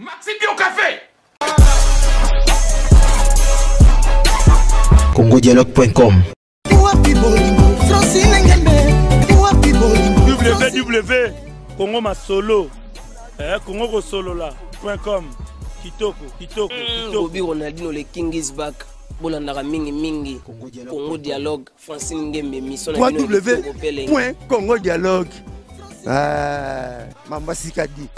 Maxi Bio Café. CongoDialogue.com www.congomasolo CongoKosolola.com Kitoko Bobby Ronaldinho le King is back. Bolandaka mingi Congo Dialogue Francine Ngembe mission www.congodialogue Mama Sikadi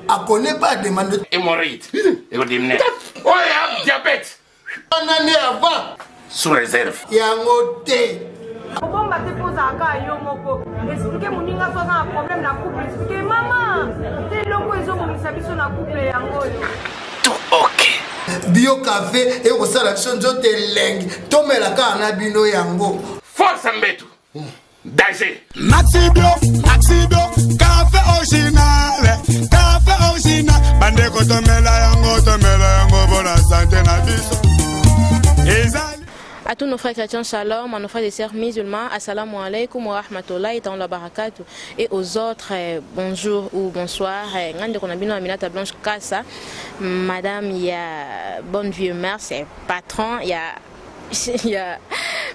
à connaît pas demande hémorroïde. Oh, il y a diabète. une année avant Sous réserve. il y a un hôtel. Bon, bah, tu poses un cas, expliquez mon ninga soit un problème dans le couple. Expliquez, maman, c'est le coup, ils ont mis sa vie sur la couple et en gros. Tout ok. Bio café et au salon de lengue. Tomé la cana bino yango. Force Mbetu. Danger. Maxi Bio, café original, bande ko tomela yango pour la santé na biso. À tous nos frères chrétiens, shalom, à nos frères et sœurs musulmans, assalamu alaikum wa rahmatullahi wa barakatuh. Et aux autres, bonjour ou bonsoir. Ngande konabino Aminata Blanche Kassa, madame, il y a bonne vieux mère, c'est patron, il y a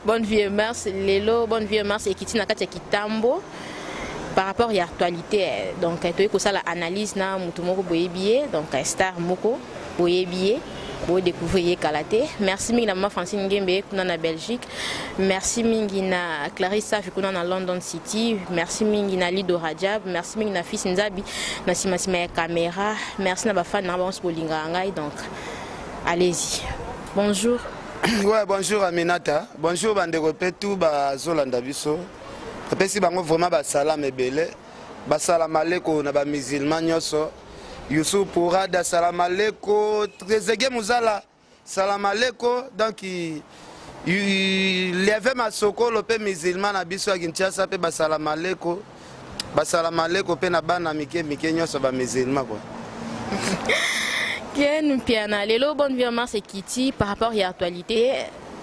bonne vieux mère, Lelo, bonne vieux mère, c'est Kitty Nakati Kitambo. Par rapport à l'actualité, donc tu as ça l'analyse na mutumoko boyebié, donc star moko boyebié. Pour découvrir Kalaté. Merci mille à Francine Ngembe na Belgique. Merci mingina Clarissa Fikuna na London City. Merci mingina Lido Rajab. Merci mingina Fils Nzabi na Simasima caméra. Merci na bafan na bons bolinga ngai donc. Allez-y. Bonjour. Ouais, bonjour Aminata. Bonjour bandeko petu ba Zolanda biso. Pesi bango vraiment ba salam ebele. Ba salam aleko na ba musulman nyoso. Youssou Pourada, salam aleko, Trezege Mouzala, salam aleko. Donc, il y avait ma soko, le peu musulman, à Bissou, à Kinshasa, pe salam aleko, pe na bana mike nyoso ba musulman quoi. Ken Piana, Lelo, bonne vieux mère, c'est Kitty, par rapport à l'actualité,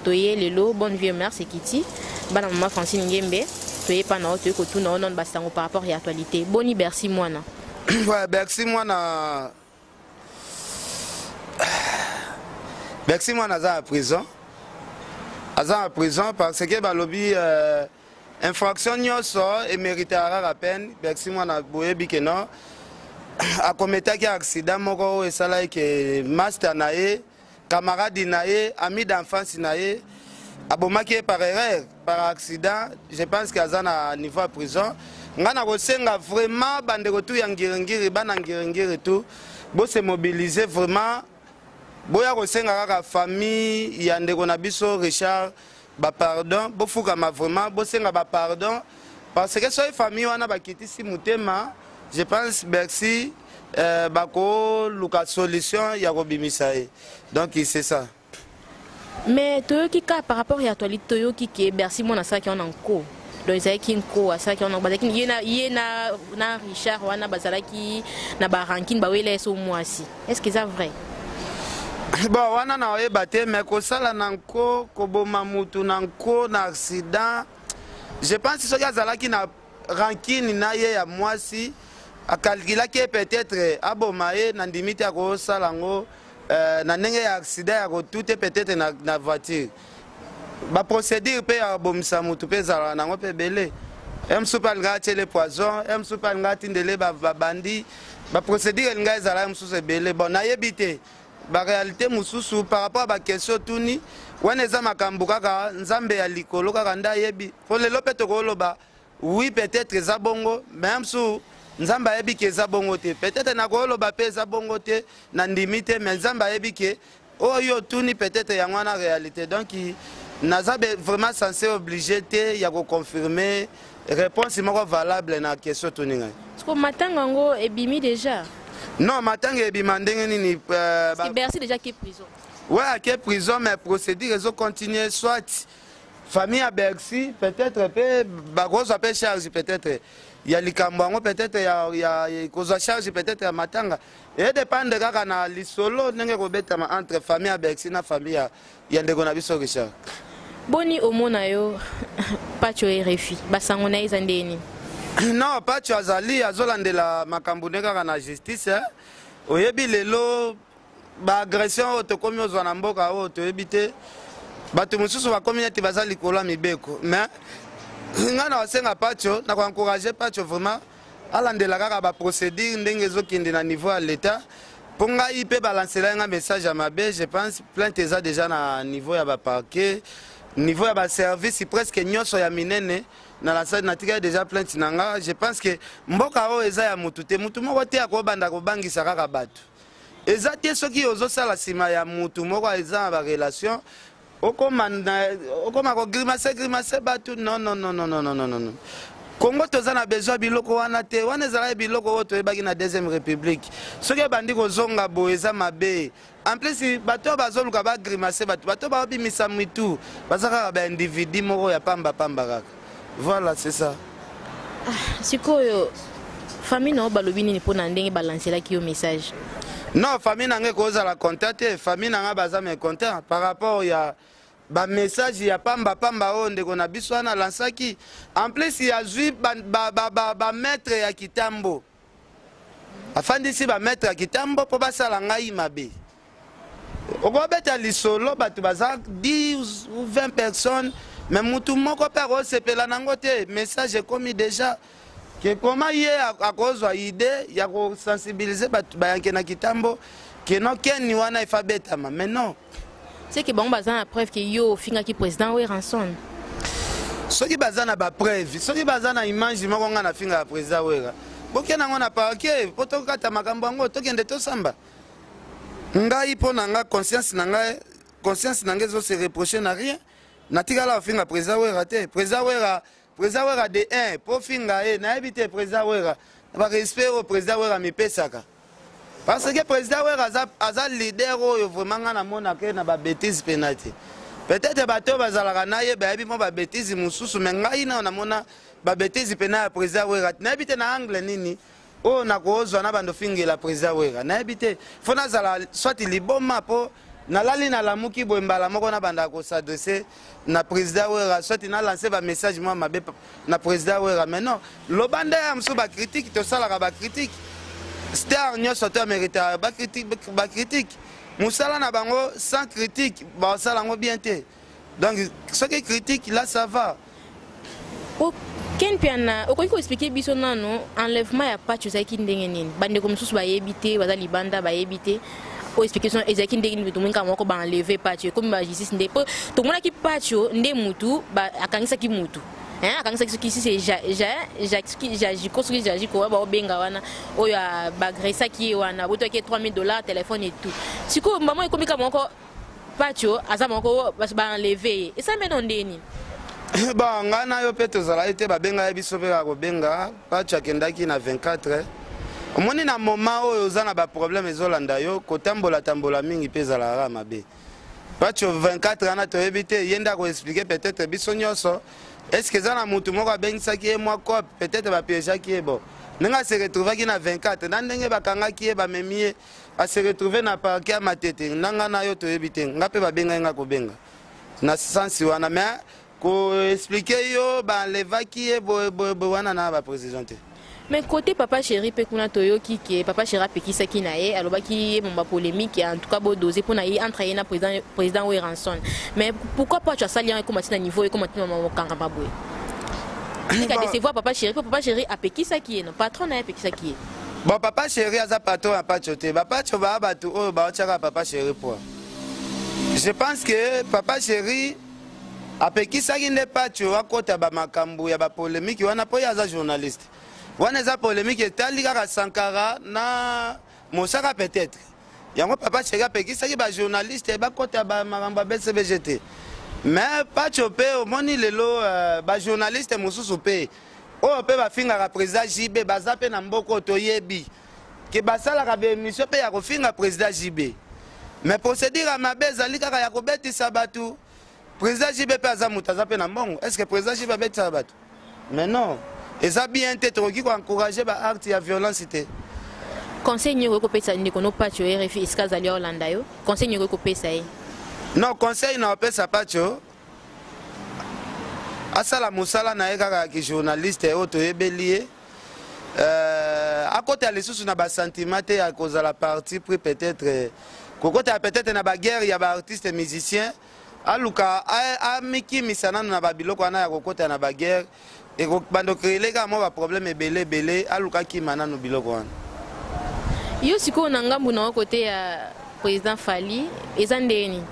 Toye Lelo, bonne vieux mère, c'est Kitty, bana maman Francine Ngembe, Toye Pana, Toye Kotouna, non, basango par rapport à l'actualité. Boni Bercy Moana. Ouais, Bercy Moana. Bercy Moana à prison. À prison parce que le lobby infraction nyoso et mérite à peine. Bercy Moana boye bikeno. A commettre un accident moko et ça là que master nae, camarade nae, ami d'enfance nae. Abomaki par erreur, par accident. Je pense qu'il y a un niveau à prison. Ngana kosenga vraiment bande ko tu yangirengiri bana ngirengiri tu bo se mobiliser vraiment boya kosenga kaka famille ya ndeko na biso Richard ba pardon bo fuka ma vraiment bo senga ba pardon parce que soy famille wana bakiti si mutema je pense Bercy bako luka solution ya ko bimisae donc c'est ça. Mais toyoki ka par rapport à l'actualité toyoki ke Bercy mona ça qui on en cours. Donc c'est qui ko ça qui on a bazaki yena na Richard wana bazalaki na barankin ba wele so moisi. Est-ce que c'est vrai? Bon wana na oyebate mais ko sala nanko ko boma mutu nanko na accident. Je pense que ce gars zalaki na rankine na ye ya moisi a calculé que peut-être abomaye na ndimite ya ko sala ngo na ndenge ya accident ya ko tout peut-être na voiture. Ba procédure pe ya bomisa mutu pe zala nango pe belé emsupa ngati le poison emsupa ngati ndele ba bandi ba procédure nga zala emsusu belé bon na yebité ba réalité mususu par rapport à ba question tuni wana eza makambu kaka nzambe ya likolo kaka nda yebi po lelo pe tokoloba oui peut-être eza bongo même sou nzambe yebi ke eza bongo te peut-être na koloba pe eza bongo te na ndimite mais nzambe yebi ke oyo tuni peut-être ya ngwana réalité donc Nazabe vraiment censé obligé de confirmer réponse valable à la question tuninga. Est-ce que matango est bimi déjà? Non, matango est bimi ni c'est Bercy déjà qui est prison. Ouais, qui est prison mais procédure ils ont continué soit famille à Bercy peut-être peu bagos appelle charge peut-être ya likambo yango peut-être ya kozwa charge peut-être ya matanga et dépendre kaka na lisolo ndenge kobetama entre famille ya Bercy na famille ya ndeko na biso Richard. Boni omona yo Pacho RFI basango na eza ndeni? Non, Pacho azali azolandela makambo ne kaka na justice oyebi lelo ba agression oyo tokomi ozwa na mboka oyo toyebi te bato mosusu bakomi neti baza likolo ya mibeko mais nga na wasenga Pacho na koencourager Pacho vraiment alandela kaka baprocédure ndenge ezokende na niveau ya l'état mpo ngai mpe balancela nga message ya mabe. Je pense plainte eza déjà na niveau ya baparquet, niveau ya baservice presque nyonso ya minene na lansadi natika déjà plainte na nga. Je pense que mboka oyo eza ya mutu te, mutu moko te akobanda kobangisa kaka bato eza te soki ozosala nsima ya mutu moko eza na barelation okoma kogrimase bato. Non. Congo toza na besoin biloko wana te, wana ezala biloko oyo toyebaki na deuxième république soki ebandi kozonga boye eza mabe. En plus bato bazoluka bagrimase bato babimisa mitu baza kaka baindividu moko ya pamba kaka. Voilà, c'est ça. Sikoyo famille na balobi nini mpona ndenge balancelaki yo message? Non, famille nanga ekozala contact te, famille nanga baza me content par rapport ya ba message ya pamba oyo ndeko na biso wana lansaki. En plus ya zwi ba maître ya kitambo afandisi ba maître ya kitambo po basala ngai mabe. Okobeta lisolo bato baza 10 ou 20 personnes mais mutu moko pe akosepela nango te. Message ekomi déjà que comment ye akozwa idée ya kosensibiliser bato bayanke na kitambo ke no keni wana ifa betama. Mais non, c'est que bon baza na preuve que yo fingaki président Weranson. Soki baza na ba preuve, soki baza na image moko nga na finga ya président Wera bokena ngo na parquet po tokata makambo yango tokende tosamba. Ngai po na nga conscience na nga ezo se reprocher na rien. Natikala finga président Wera te. Président Wera de 1 po finga na ebite président Wera ba respect au président Wera mipesaka. Parce que président Wera aza leader oyo vraiment nga na mona ke na ba bêtise penalty. Peut-être bato bazalaka na ye ba yebi mo ba bêtise mususu mais ngai na mona ba bêtise penalty ya président Wera. Na ebite na angle nini o na kozwa na bando fingela président Wera. Na ebite fona zala soit liboma po nalali na lamuki boembala moko na banda ko s'adresser na président Wera soit na lancer ba message moi mabe na président Wera. Mais non, lo banda ya msu ba critique to sala ba critique star nyonso to mérita ba critique musala na bango sans critique ba sala ngo bien te. Donc ce qui critique là ça va. Ken piana okoki ko expliquer biso nano enlèvement ya Pacho zaki ndenge nini bande ko msusu ba yebite baza libanda ba yebite o explication ezaki ndenge nini to mwinka moko ba enlever Pacho comme ba justice nde po to mona ki Pacho nde mutu ba akangisa ki mutu akangisa ki c'est Jacques ko ba obenga wana oyo ba gresa ki wana boto ke $3000 téléphone et tout siko maman ekomika moko Pacho aza moko ba enlever et ça me donne ndeni. Bon, ngana yo pe tozala ete babenga ya biso pe bakobenga Pacho akendaki na 24 omoni na moment oyo oza na ba problème ezolanda yo kotambola mingi pe ezalaka mabe. Pacho 24 ana toyebi te yenda ko expliquer peut-être biso nyonso est-ce que eza na mutu moko abengisaki ye mwa cop peut-être bapiégeaki ye bon ndenge se retrouvaki na 24 na ndenge bakangaki ye bamemi ye ase retrouve na parquet ya Matete nanga na yo toyebi te nga pe babenga nga kobenga na sansi wana mais ko expliquer yo banlevaki ye wana na baprésidente. Mais côté papa chéri pe kuna toyoki ke papa chéri apekisaki na ye alobaki bomba polémique en tout cas bo doser pour na ye entre ye na président Weranson. Mais pourquoi pas tu as sali comme na niveau et comme maman kanga baboy. Ni ka décevoir papa chéri apekisaki non patron na apekisaki. Bon papa chéri aza patron a Pacho te ba Pacho ba batu o ba chaka papa chéri pour. Je pense que papa chéri apekisaki nde Pacho akota ba makambo ya ba polémique wana po ya za journaliste. Wana za polémique etali kaka Sankara na Mosaka peut-être. Yango papa chéri apekisaki ba journaliste ba kota ba makambo BCBGT. Mais Pacho pe omoni lelo ba journaliste mosusu pe o pe ba finga ka président JB baza pe na mboko toyebi ke basala ka be émission pe ya ko finga président JB. Mais procédure à mabe ezali kaka ya ko betisa batu. Président JB pe aza mutu aza pe na mbongo. Est-ce que président JB betisa batu? Mais non. Et ça bien été trop qui encourager ba acte ya violence té. Conseil nyoko ko pesa ndiko no pacho RFI iskaza li Hollanda yo. Conseil nyoko ko pesa yi. Non, conseil na pesa pacho. Asala musala na eka ki journaliste auto ebelie. À côté les sous na ba sentiment té à cause de la partie puis peut-être côté peut-être na ba guerre ya ba artiste musicien. Aluka a miki misana na ba biloko na ya côté na ba guerre. Et bando créer les gars moi problème belé aluka ki mana no biloko wana. Yo siko na ngambu na côté ya président Fally ezandeni.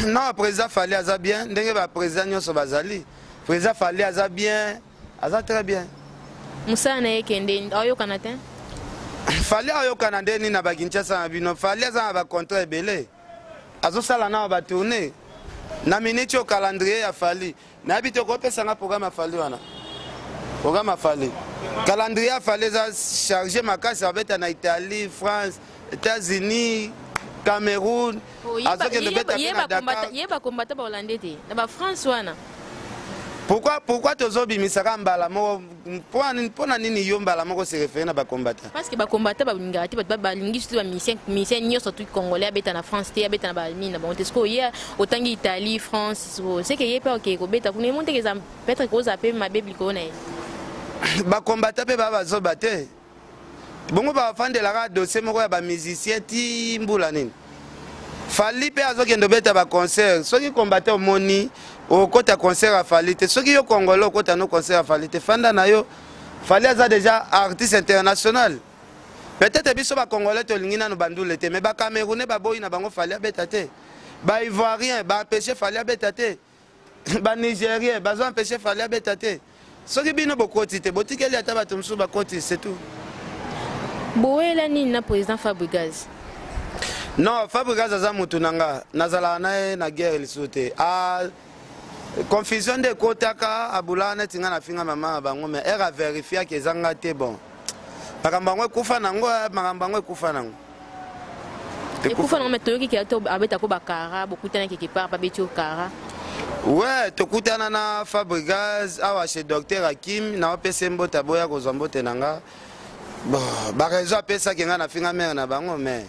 Non, président Fally aza bien, ndenge ba président nyoso bazali. Président Fally aza bien, aza très bien. Musa na yekende ayo kanate. Fally ayo kanande ni na ba Kinshasa na bino. Fally aza ba contrat belé. Azo sala na ba tourner. Na minute au calendrier ya Fally. Na habite ko pesa na programme ya Fally wana. Programme ya Fally. Calendrier ya Fally za charger makasi abeta na Italie, France, États-Unis, Cameroun. Yeba combattre ba Hollandais te. Na ba France wana. Pourquoi tozobi misaka mbala mo pona nini yo mbala moko se référer na ba combattant? Parce que ba combattant ba ngati ba lingi surtout ba mission nyoso tout congolais abeta na France te abeta na ba mine ba ontesko hier otangi Italie, France, c'est que yepa OK ko beta kuna monte que ça peut-être ko za pe ma bible ko na. Ba combattant pe ba zo baté. Bongo ba fande la dossier moko ya ba musicien ti mbula nini. Fally pe azokendo beta ba concert, soki combattant au moni au côté concert à Fally te soki yo congolais au côté no concert à Fally te fanda na yo Fally aza déjà artiste international. Peut-être biso ba congolais to lingina no bandule te mais ba camerounais ba boyi na bango Fally abeta te. Ba ivoirien ba empêcher Fally abeta te. Ba nigérien ba zo empêcher Fally abeta te. Soki bino bokoti te botikeli ata ba tumsu ba koti c'est tout. Boela ni na président Fabregas. Non, Fabregas aza mutu nanga nazala na na guerre lisote. Ah confusion de kotaka abulana tinga na finga mama bango mais elle a vérifié que zanga te bon. Makambango kufa nango makambango kufa nango. Kufa nango metoki ki ato abeta ko bakara bokutana quelque part ba beti okara. Ouais, tokutana na Fabregas awa chez docteur Hakim na opese mbota boya ko zombote nanga. Bon, ba raison apesa ke nga na finga mère na bango mais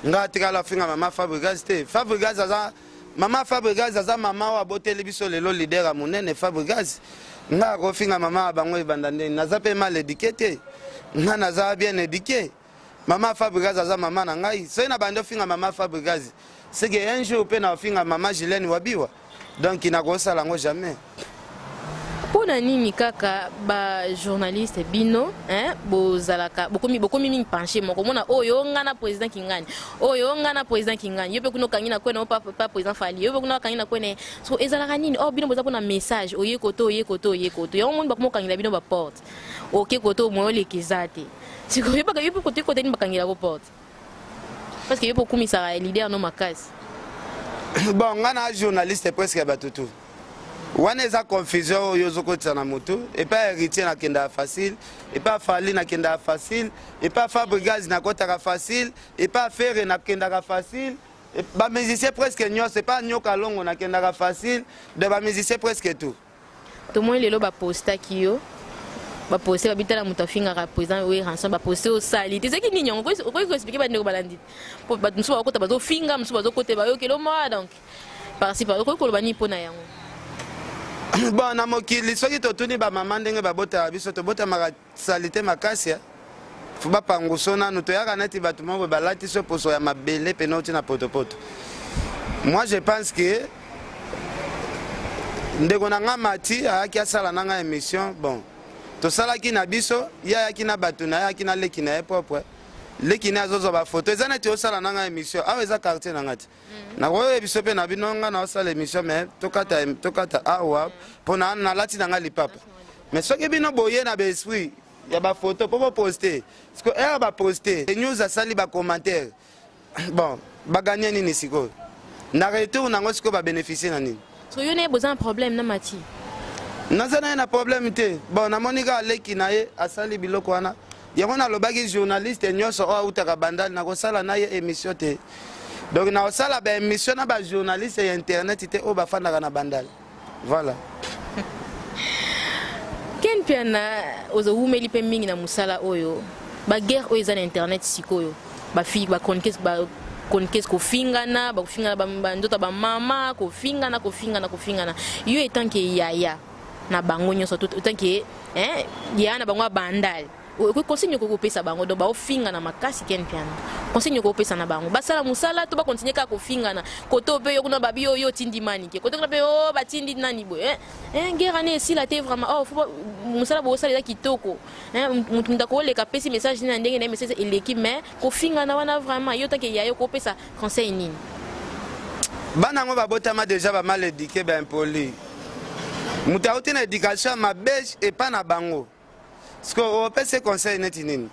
nga tika la finga mama Fabregas te. Fabregas aza Mama Fabregas aza mama wa boteli biso lelo leader a monene Fabregas. Nga ko finga mama bango ebandande naza pe mal éduqué te. Nga naza bien éduqué. Mama Fabregas aza mama na ngai. So na bando finga mama Fabregas. C'est que un jour pe na finga mama Gilene Wabiwa. Donc ina ko sala ngo jamais. Pona nini kaka ba journaliste bino bozalaka bokomi mingi penché moko mona oyo ngana président kingani oyo ngana président kingani yope kuno kangina kwena pa président Fally yope kuno kangina kwena so ezalaka nini bino boza pona message oye koto yo monde bakomo kangina bino ba porte OK koto mo lekizate siko yope koto ni bakangila ko porte parce que yope kumisa leader no makasi. Bon ngana journaliste presque batutu. Wana eza confusion yozoko tsana moto et pas héritier na kenda facile et pas Fally na kenda facile et pas Fabregas na kota facile et pas Ferre na kenda facile et ba musicien presque nyo c'est pas nyoka longo na kenda facile de ba musicien presque tout. Tout le monde lelo ba posta kiyo ba poster ba bitala mutafinga ka président we ransom ba poster au sali te zeki ninyo ko expliquer ba ndeko balandi po ba msuba ko ta ba zo finga msuba zo kote ba yo kelo ma donc participer ko ko bani pona yango. Bon na mokili soki totuni ba mama ndenge babota biso tobota maka salite makasi fuba panguso nanu toyaka neti bato moko balati so poso ya mabele pena oti na potopoto. Moi je pense que ndeko na nga mati ayaki asala na nga émission bon tosalaki na biso ye ayaki na bato na ye ayaki na leki na ye propre leki na azozwa bafoto eza neti osala na nga émission awa eza quartier na nga ti nakoyo biso mpe na bino nga na osala émission mais tokata awa mpo na nalati na nga lipapa mais soki bino boye na baesprit ya bafoto mpo boposte parceke ere baposte news asali bacommentaire bon baganye nini sikoyo na retour nango sikoyo babénéficie na nini yo na ye boza na problème na mati naza na ye na problème te bon namoni ka aleki na ye asali biloko wana yango nalobaki journaliste nyonso oyo autaka bandali nakosala na ye émission te donc nakosala baémission na bajournaliste ya internet te oyo bafandaka na bandali voilà. ken piana ozo umeli pe mingi na musala oyo ba guerre oyo za na internet sikoyo ba fi ba conquête ko fingana ba fingana ba ndota ba mama ko fingana yo etant que yaya na bango nyonso tant que ya na bango bandal ko conseil ko pesa bango do ba ofingana makasi ken piana conseil ko pesa na bango basala musala to ba continuer ka ko fingana ko to pe yo kuna babi yo tindi mani ke ko to pe o ba tindi nani boy guerre ne si la te vraiment faut musala bo sala kitoko mutunda ko le ka pesi message na ndenge na message eleki mais ko fingana wana vraiment yo tant que ya yo ko pesa conseil nini bana ngo ba botama déjà ba mal éduqué ba impoli muta uti na éducation ma beige et pas na bango. Parce que on peut se conseiller net nini.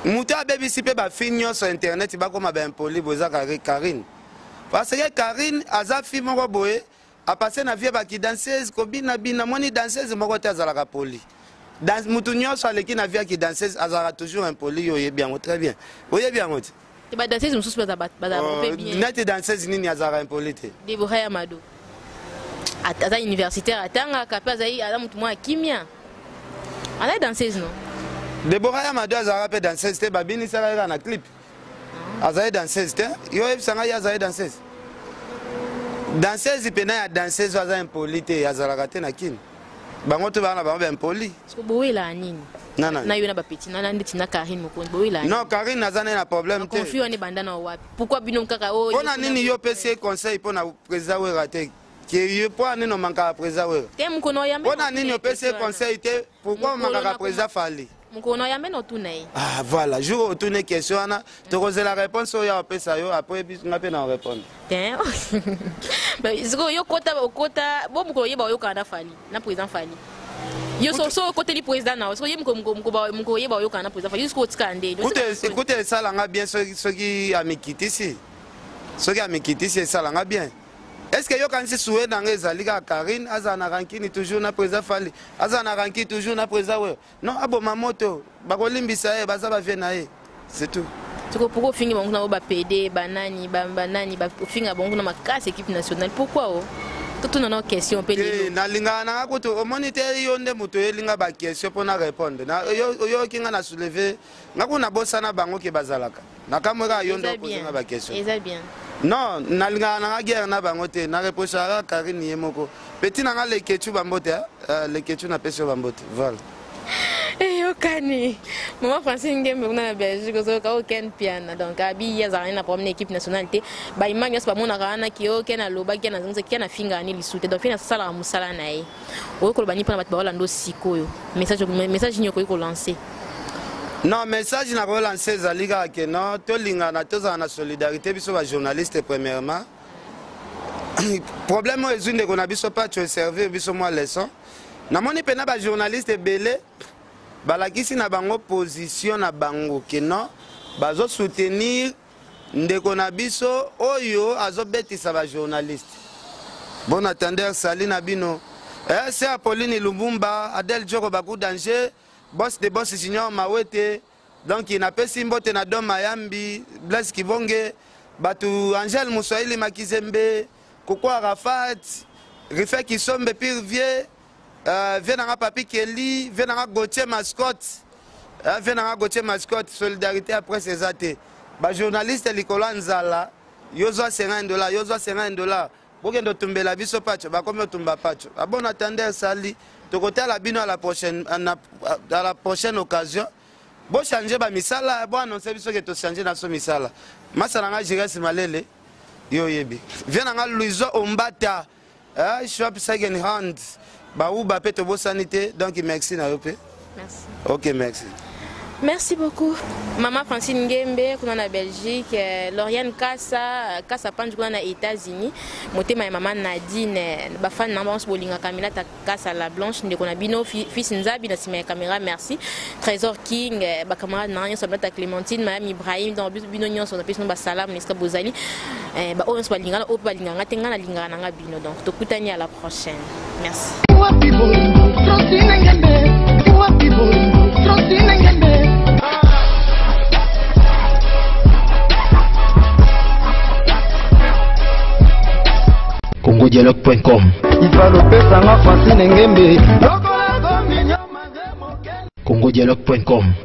Muta baby si pe ba finyo sur internet ba comme ba impoli boza Karine. Parce que Karine aza fi moko boye a passé na vie ba ki danseuse ko bina moni danseuse moko ta za la poli. Dans mutu nyonso aleki na vie ki danseuse azara toujours impoli yo bien très bien. Oye bien mot. Te ba danseuse mususu ba bien. Net danseuse nini azara impoli te. Deborah Amado. Ata universitaire atanga kapaza yi ala mutu mwa kimia. Ala danseuse non. Deborah Amado azara pe danseuse te babini sala na clip. Azara danseuse te. Yo ebsanga ya azara danseuse. Danseuse pena ya danseuse azara impolite azara kate na kin. Bango to bana bango impoli. Sko boyela nini? Nana. Na yo na ba petit na ndeti na Karine moko boyela. Non, Karine nazana na problème te. Conflit on est bandana wapi? Pourquoi bino mkaka o? On a nini yo pesi conseil pour na président we raté. Qui pour nini manka président we? Te mkono yambe. On a nini yo pesi conseil te pourquoi manka président fali? Mkono yambe no tunai. Ah voilà, jour au tourner question ana, te poser la réponse au ya pesa yo après nga pe na répondre. Tiens. Mais yo kota bo mkono yeba yo kana fali, na président fali. Yo so côté du président na, so mko yeba yo kana président fali jusqu'au skandale. Écoutez ça là nga bien ce qui a mikitisi. Ce qui a mikitisi ça là nga bien. Est-ce que yo quand c'est souhait dans les aliga Karine azana rankini toujours na président fali azana rankini toujours na président we non abo mamoto bakolimbisa e baza ba venae c'est tout tuko pourquoi fingi bango na ba PD banani ba finga bango na makasi équipe nationale pourquoi o tout na question pe lelo na linga na ko to moniteur yo nde moto elinga ba question pour na répondre na yo kinga na soulever ngako na bossa na bango ke bazalaka na kamera yo ndo poser ba question c'est bien. Non, nalinga na guerre na bangote na reprochara Karine yemoko. Petit na le kechu bambote le kechu na peso bambote. Voilà. Eh okani. Maman Francine Ngembe na Belgique ko ka ken piana donc abi ya za na problème équipe nationalité ba imanya pas mona kana ki o ken aloba ken azonze ken afinga ni lisute donc fina sala musala na ye. O ko bani pa na ba lando sikoyo. Message nyoko ko lancer. Non, message na relancer zaliga que non, to linga na to za na solidarité biso ba journaliste premièrement. Problème est une de qu'on a biso pas tu servir biso moi leçon. Na moni pena ba journaliste belé balakisi na bango position na bango que non, bazo soutenir ndeko na biso oyo azobetisa ba journaliste. Bon attendeur Salina Bino. C'est Apolline Lumumba, Adel Djoko Bakou danger. Boss de boss junior Mawete donc il n'a pas simbote na dom Mayambi Blaise Kibonge batu Angel Moussaïli Makizembe Koko Arafat Rifé Kisombe pire vieux venanga Papi Kelly venanga Gauthier mascotte solidarité après ces athées ba journaliste Likola Nzala yozo $50 yozo $50 bokendo tumbela biso pacho ba komo tumba pacho a bon attendeur sali de côté à la bino à la prochaine occasion bon changer ba misala bon annoncer biso que to changer na so misala masala nga Jires Malele yo yebi viens nga Luizo Ombata shop second hand ba ou ba peto bo sanité donc merci na yope merci OK merci. Merci beaucoup. Maman Francine Ngembe, kuna na Belgique, Lauriane Kassa Panju kuna na États-Unis. Motema maman Nadine, ba fan na banse bolinga Kamila ta Kassa la Blanche ndeko na bino fils Nzabi na sima caméra merci. Trésor King, ba camarade na nyo ta Clémentine, Madame Ibrahim dans bino nyo so na peso ba salam neska bozali. Ba on so balinga o balinga ngatenga na linga na bino donc tokutani à la prochaine. Merci. CongoDialogue.com. Il va le faire, ça m'a fasciné, congodialogue.com.